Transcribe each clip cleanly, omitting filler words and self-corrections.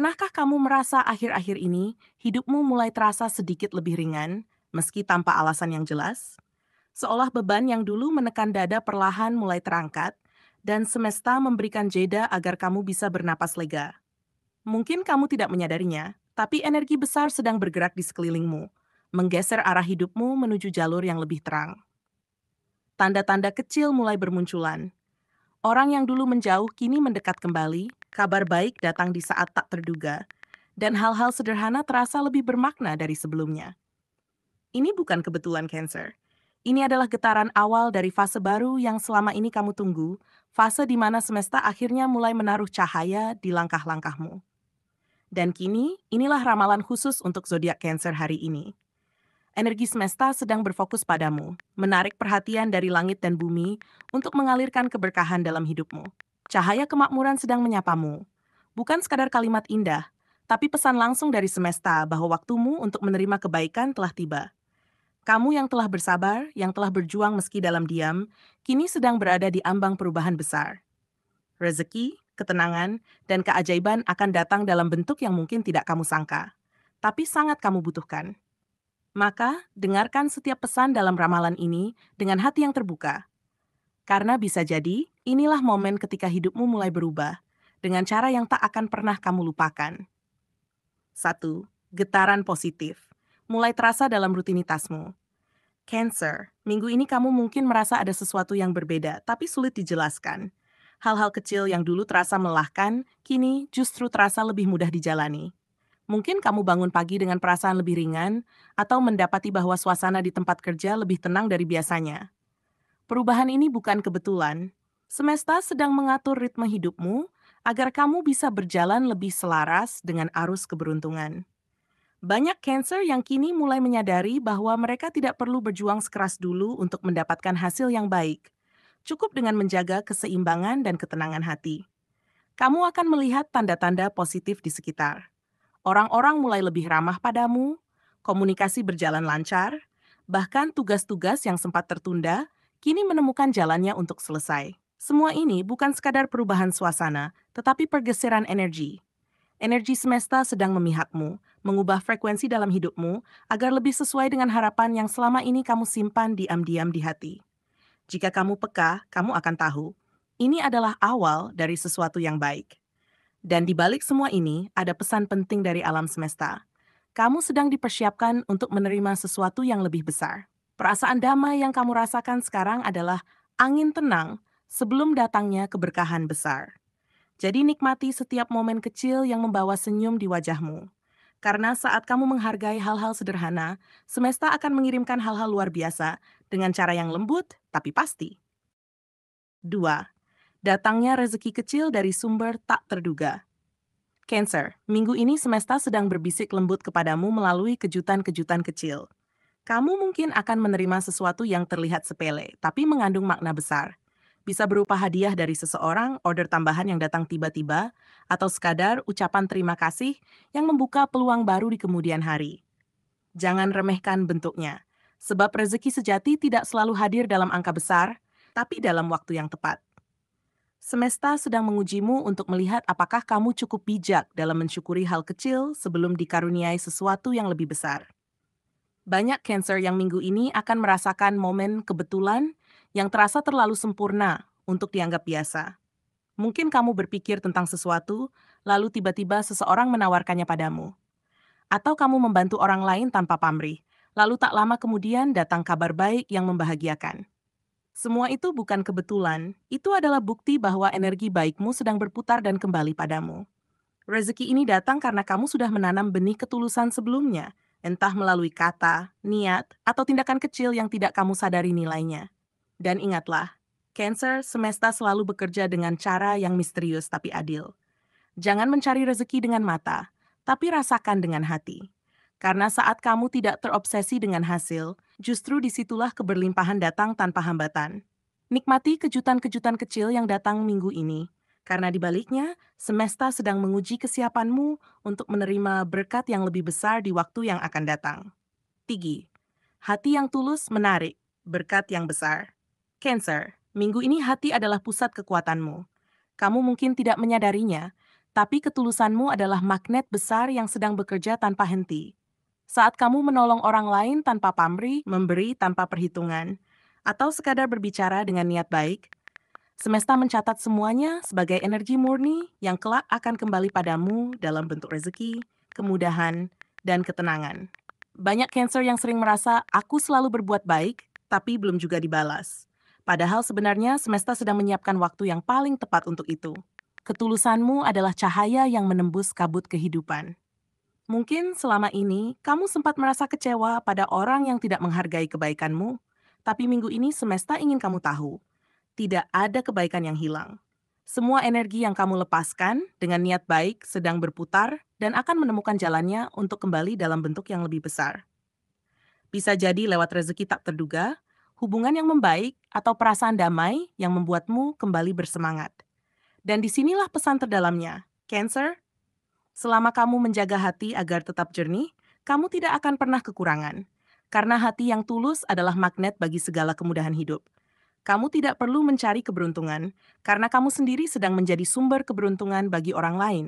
Pernahkah kamu merasa akhir-akhir ini hidupmu mulai terasa sedikit lebih ringan, meski tanpa alasan yang jelas? Seolah beban yang dulu menekan dada perlahan mulai terangkat, dan semesta memberikan jeda agar kamu bisa bernapas lega. Mungkin kamu tidak menyadarinya, tapi energi besar sedang bergerak di sekelilingmu, menggeser arah hidupmu menuju jalur yang lebih terang. Tanda-tanda kecil mulai bermunculan. Orang yang dulu menjauh kini mendekat kembali, kabar baik datang di saat tak terduga, dan hal-hal sederhana terasa lebih bermakna dari sebelumnya. Ini bukan kebetulan Cancer. Ini adalah getaran awal dari fase baru yang selama ini kamu tunggu, fase di mana semesta akhirnya mulai menaruh cahaya di langkah-langkahmu. Dan kini, inilah ramalan khusus untuk zodiak Cancer hari ini. Energi semesta sedang berfokus padamu, menarik perhatian dari langit dan bumi untuk mengalirkan keberkahan dalam hidupmu. Cahaya kemakmuran sedang menyapamu. Bukan sekadar kalimat indah, tapi pesan langsung dari semesta bahwa waktumu untuk menerima kebaikan telah tiba. Kamu yang telah bersabar, yang telah berjuang meski dalam diam, kini sedang berada di ambang perubahan besar. Rezeki, ketenangan, dan keajaiban akan datang dalam bentuk yang mungkin tidak kamu sangka, tapi sangat kamu butuhkan. Maka, dengarkan setiap pesan dalam ramalan ini dengan hati yang terbuka. Karena bisa jadi, inilah momen ketika hidupmu mulai berubah, dengan cara yang tak akan pernah kamu lupakan. 1. Getaran positif. Mulai terasa dalam rutinitasmu. Cancer, minggu ini kamu mungkin merasa ada sesuatu yang berbeda, tapi sulit dijelaskan. Hal-hal kecil yang dulu terasa melelahkan, kini justru terasa lebih mudah dijalani. Mungkin kamu bangun pagi dengan perasaan lebih ringan, atau mendapati bahwa suasana di tempat kerja lebih tenang dari biasanya. Perubahan ini bukan kebetulan. Semesta sedang mengatur ritme hidupmu agar kamu bisa berjalan lebih selaras dengan arus keberuntungan. Banyak Cancer yang kini mulai menyadari bahwa mereka tidak perlu berjuang sekeras dulu untuk mendapatkan hasil yang baik. Cukup dengan menjaga keseimbangan dan ketenangan hati. Kamu akan melihat tanda-tanda positif di sekitar. Orang-orang mulai lebih ramah padamu, komunikasi berjalan lancar, bahkan tugas-tugas yang sempat tertunda kini menemukan jalannya untuk selesai. Semua ini bukan sekadar perubahan suasana, tetapi pergeseran energi. Energi semesta sedang memihakmu, mengubah frekuensi dalam hidupmu agar lebih sesuai dengan harapan yang selama ini kamu simpan diam-diam di hati. Jika kamu peka, kamu akan tahu, ini adalah awal dari sesuatu yang baik. Dan di balik semua ini, ada pesan penting dari alam semesta. Kamu sedang dipersiapkan untuk menerima sesuatu yang lebih besar. Perasaan damai yang kamu rasakan sekarang adalah angin tenang sebelum datangnya keberkahan besar. Jadi nikmati setiap momen kecil yang membawa senyum di wajahmu. Karena saat kamu menghargai hal-hal sederhana, semesta akan mengirimkan hal-hal luar biasa dengan cara yang lembut tapi pasti. 2. Datangnya rezeki kecil dari sumber tak terduga. Cancer, minggu ini semesta sedang berbisik lembut kepadamu melalui kejutan-kejutan kecil. Kamu mungkin akan menerima sesuatu yang terlihat sepele, tapi mengandung makna besar. Bisa berupa hadiah dari seseorang, order tambahan yang datang tiba-tiba, atau sekadar ucapan terima kasih yang membuka peluang baru di kemudian hari. Jangan remehkan bentuknya, sebab rezeki sejati tidak selalu hadir dalam angka besar, tapi dalam waktu yang tepat. Semesta sedang mengujimu untuk melihat apakah kamu cukup bijak dalam mensyukuri hal kecil sebelum dikaruniai sesuatu yang lebih besar. Banyak Cancer yang minggu ini akan merasakan momen kebetulan yang terasa terlalu sempurna untuk dianggap biasa. Mungkin kamu berpikir tentang sesuatu, lalu tiba-tiba seseorang menawarkannya padamu. Atau kamu membantu orang lain tanpa pamrih, lalu tak lama kemudian datang kabar baik yang membahagiakan. Semua itu bukan kebetulan, itu adalah bukti bahwa energi baikmu sedang berputar dan kembali padamu. Rezeki ini datang karena kamu sudah menanam benih ketulusan sebelumnya, entah melalui kata, niat, atau tindakan kecil yang tidak kamu sadari nilainya. Dan ingatlah, Cancer semesta selalu bekerja dengan cara yang misterius tapi adil. Jangan mencari rezeki dengan mata, tapi rasakan dengan hati. Karena saat kamu tidak terobsesi dengan hasil, justru disitulah keberlimpahan datang tanpa hambatan. Nikmati kejutan-kejutan kecil yang datang minggu ini, karena di baliknya, semesta sedang menguji kesiapanmu untuk menerima berkat yang lebih besar di waktu yang akan datang. 3. Hati yang tulus menarik, berkat yang besar. Cancer, minggu ini hati adalah pusat kekuatanmu. Kamu mungkin tidak menyadarinya, Tapi ketulusanmu adalah magnet besar yang sedang bekerja tanpa henti. Saat kamu menolong orang lain tanpa pamrih, memberi tanpa perhitungan, atau sekadar berbicara dengan niat baik, semesta mencatat semuanya sebagai energi murni yang kelak akan kembali padamu dalam bentuk rezeki, kemudahan, dan ketenangan. Banyak Cancer yang sering merasa, aku selalu berbuat baik, tapi belum juga dibalas. Padahal sebenarnya semesta sedang menyiapkan waktu yang paling tepat untuk itu. Ketulusanmu adalah cahaya yang menembus kabut kehidupan. Mungkin selama ini kamu sempat merasa kecewa pada orang yang tidak menghargai kebaikanmu, tapi minggu ini semesta ingin kamu tahu, tidak ada kebaikan yang hilang. Semua energi yang kamu lepaskan dengan niat baik sedang berputar dan akan menemukan jalannya untuk kembali dalam bentuk yang lebih besar. Bisa jadi lewat rezeki tak terduga, hubungan yang membaik, atau perasaan damai yang membuatmu kembali bersemangat. Dan disinilah pesan terdalamnya. Cancer, selama kamu menjaga hati agar tetap jernih, kamu tidak akan pernah kekurangan. Karena hati yang tulus adalah magnet bagi segala kemudahan hidup. Kamu tidak perlu mencari keberuntungan, karena kamu sendiri sedang menjadi sumber keberuntungan bagi orang lain.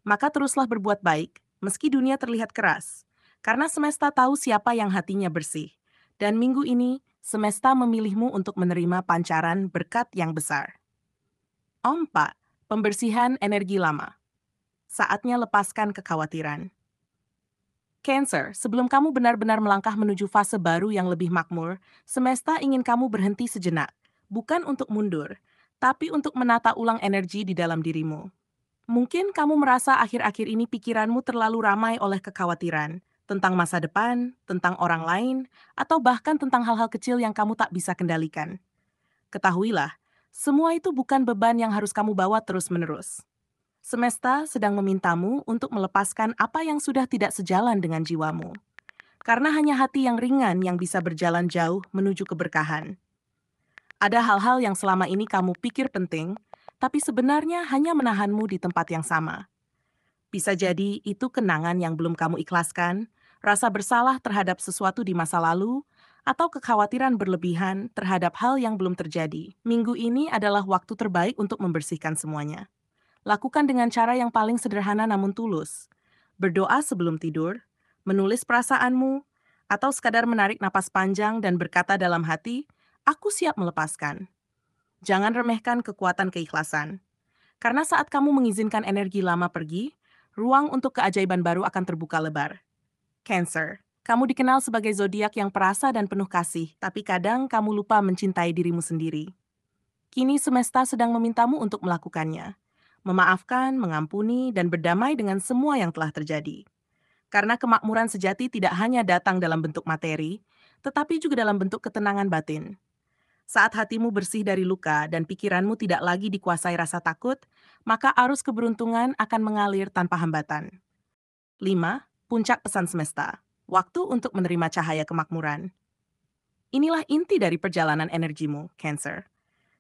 Maka teruslah berbuat baik, meski dunia terlihat keras. Karena semesta tahu siapa yang hatinya bersih. Dan minggu ini, semesta memilihmu untuk menerima pancaran berkat yang besar. 4. Pembersihan energi lama. Saatnya lepaskan kekhawatiran. Cancer, sebelum kamu benar-benar melangkah menuju fase baru yang lebih makmur, semesta ingin kamu berhenti sejenak, bukan untuk mundur, tapi untuk menata ulang energi di dalam dirimu. Mungkin kamu merasa akhir-akhir ini pikiranmu terlalu ramai oleh kekhawatiran tentang masa depan, tentang orang lain, atau bahkan tentang hal-hal kecil yang kamu tak bisa kendalikan. Ketahuilah, semua itu bukan beban yang harus kamu bawa terus-menerus. Semesta sedang memintamu untuk melepaskan apa yang sudah tidak sejalan dengan jiwamu. Karena hanya hati yang ringan yang bisa berjalan jauh menuju keberkahan. Ada hal-hal yang selama ini kamu pikir penting, tapi sebenarnya hanya menahanmu di tempat yang sama. Bisa jadi itu kenangan yang belum kamu ikhlaskan, rasa bersalah terhadap sesuatu di masa lalu, atau kekhawatiran berlebihan terhadap hal yang belum terjadi. Minggu ini adalah waktu terbaik untuk membersihkan semuanya. Lakukan dengan cara yang paling sederhana namun tulus. Berdoa sebelum tidur, menulis perasaanmu, atau sekadar menarik napas panjang dan berkata dalam hati, aku siap melepaskan. Jangan remehkan kekuatan keikhlasan. Karena saat kamu mengizinkan energi lama pergi, ruang untuk keajaiban baru akan terbuka lebar. Cancer, kamu dikenal sebagai zodiak yang perasa dan penuh kasih, tapi kadang kamu lupa mencintai dirimu sendiri. Kini semesta sedang memintamu untuk melakukannya. Memaafkan, mengampuni, dan berdamai dengan semua yang telah terjadi. Karena kemakmuran sejati tidak hanya datang dalam bentuk materi, tetapi juga dalam bentuk ketenangan batin. Saat hatimu bersih dari luka dan pikiranmu tidak lagi dikuasai rasa takut, maka arus keberuntungan akan mengalir tanpa hambatan. 5. Puncak pesan semesta. Waktu untuk menerima cahaya kemakmuran. Inilah inti dari perjalanan energimu, Cancer.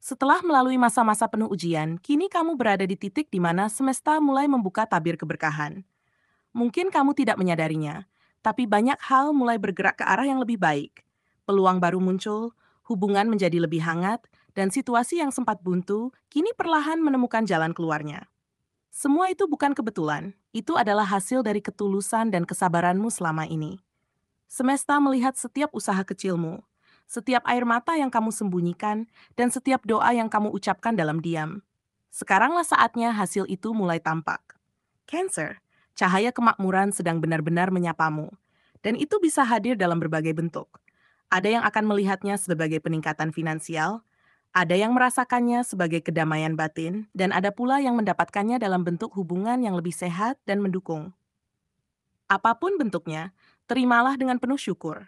Setelah melalui masa-masa penuh ujian, kini kamu berada di titik di mana semesta mulai membuka tabir keberkahan. Mungkin kamu tidak menyadarinya, tapi banyak hal mulai bergerak ke arah yang lebih baik. Peluang baru muncul, hubungan menjadi lebih hangat, dan situasi yang sempat buntu kini perlahan menemukan jalan keluarnya. Semua itu bukan kebetulan, itu adalah hasil dari ketulusan dan kesabaranmu selama ini. Semesta melihat setiap usaha kecilmu, setiap air mata yang kamu sembunyikan, dan setiap doa yang kamu ucapkan dalam diam. Sekaranglah saatnya hasil itu mulai tampak. Cancer, cahaya kemakmuran sedang benar-benar menyapamu, dan itu bisa hadir dalam berbagai bentuk. Ada yang akan melihatnya sebagai peningkatan finansial, ada yang merasakannya sebagai kedamaian batin, dan ada pula yang mendapatkannya dalam bentuk hubungan yang lebih sehat dan mendukung. Apapun bentuknya, terimalah dengan penuh syukur.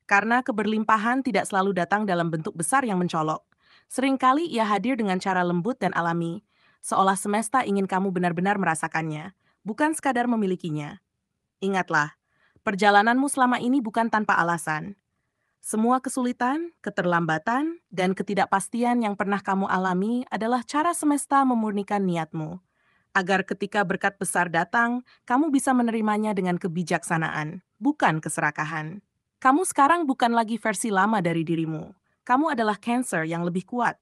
Karena keberlimpahan tidak selalu datang dalam bentuk besar yang mencolok. Seringkali ia hadir dengan cara lembut dan alami, seolah semesta ingin kamu benar-benar merasakannya, bukan sekadar memilikinya. Ingatlah, perjalananmu selama ini bukan tanpa alasan. Semua kesulitan, keterlambatan, dan ketidakpastian yang pernah kamu alami adalah cara semesta memurnikan niatmu, agar ketika berkat besar datang, kamu bisa menerimanya dengan kebijaksanaan, bukan keserakahan. Kamu sekarang bukan lagi versi lama dari dirimu. Kamu adalah Cancer yang lebih kuat,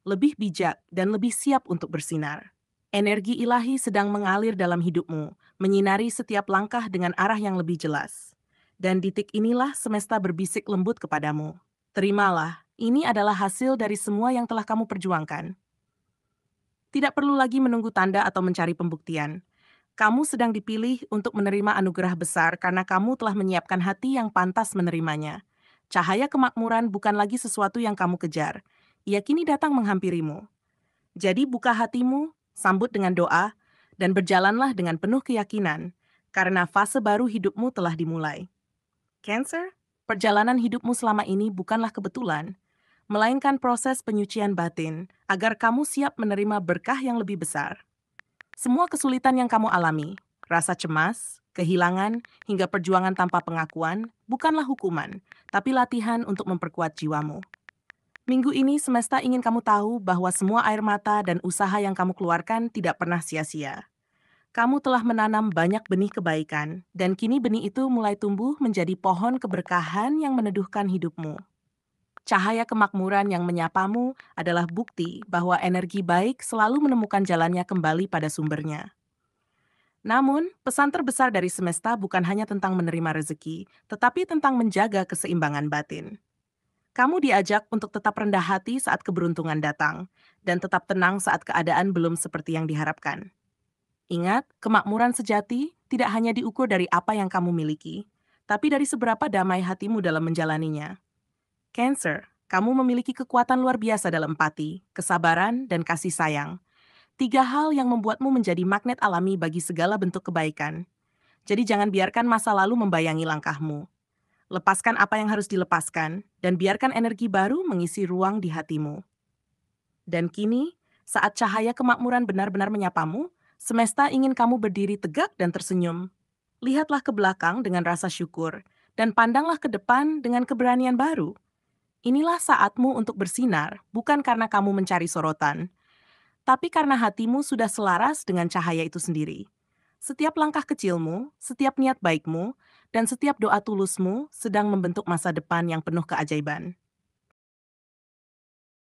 lebih bijak, dan lebih siap untuk bersinar. Energi ilahi sedang mengalir dalam hidupmu, menyinari setiap langkah dengan arah yang lebih jelas. Dan di titik inilah semesta berbisik lembut kepadamu. Terimalah, ini adalah hasil dari semua yang telah kamu perjuangkan. Tidak perlu lagi menunggu tanda atau mencari pembuktian. Kamu sedang dipilih untuk menerima anugerah besar karena kamu telah menyiapkan hati yang pantas menerimanya. Cahaya kemakmuran bukan lagi sesuatu yang kamu kejar. Ia kini datang menghampirimu. Jadi buka hatimu, sambut dengan doa, dan berjalanlah dengan penuh keyakinan, karena fase baru hidupmu telah dimulai. Cancer, perjalanan hidupmu selama ini bukanlah kebetulan, melainkan proses penyucian batin agar kamu siap menerima berkah yang lebih besar. Semua kesulitan yang kamu alami, rasa cemas, kehilangan, hingga perjuangan tanpa pengakuan, bukanlah hukuman, tapi latihan untuk memperkuat jiwamu. Minggu ini semesta ingin kamu tahu bahwa semua air mata dan usaha yang kamu keluarkan tidak pernah sia-sia. Kamu telah menanam banyak benih kebaikan, dan kini benih itu mulai tumbuh menjadi pohon keberkahan yang meneduhkan hidupmu. Cahaya kemakmuran yang menyapamu adalah bukti bahwa energi baik selalu menemukan jalannya kembali pada sumbernya. Namun, pesan terbesar dari semesta bukan hanya tentang menerima rezeki, tetapi tentang menjaga keseimbangan batin. Kamu diajak untuk tetap rendah hati saat keberuntungan datang, dan tetap tenang saat keadaan belum seperti yang diharapkan. Ingat, kemakmuran sejati tidak hanya diukur dari apa yang kamu miliki, tapi dari seberapa damai hatimu dalam menjalaninya. Cancer, kamu memiliki kekuatan luar biasa dalam empati, kesabaran, dan kasih sayang. Tiga hal yang membuatmu menjadi magnet alami bagi segala bentuk kebaikan. Jadi jangan biarkan masa lalu membayangi langkahmu. Lepaskan apa yang harus dilepaskan, dan biarkan energi baru mengisi ruang di hatimu. Dan kini, saat cahaya kemakmuran benar-benar menyapamu, semesta ingin kamu berdiri tegak dan tersenyum. Lihatlah ke belakang dengan rasa syukur, dan pandanglah ke depan dengan keberanian baru. Inilah saatmu untuk bersinar, bukan karena kamu mencari sorotan, tapi karena hatimu sudah selaras dengan cahaya itu sendiri. Setiap langkah kecilmu, setiap niat baikmu, dan setiap doa tulusmu sedang membentuk masa depan yang penuh keajaiban.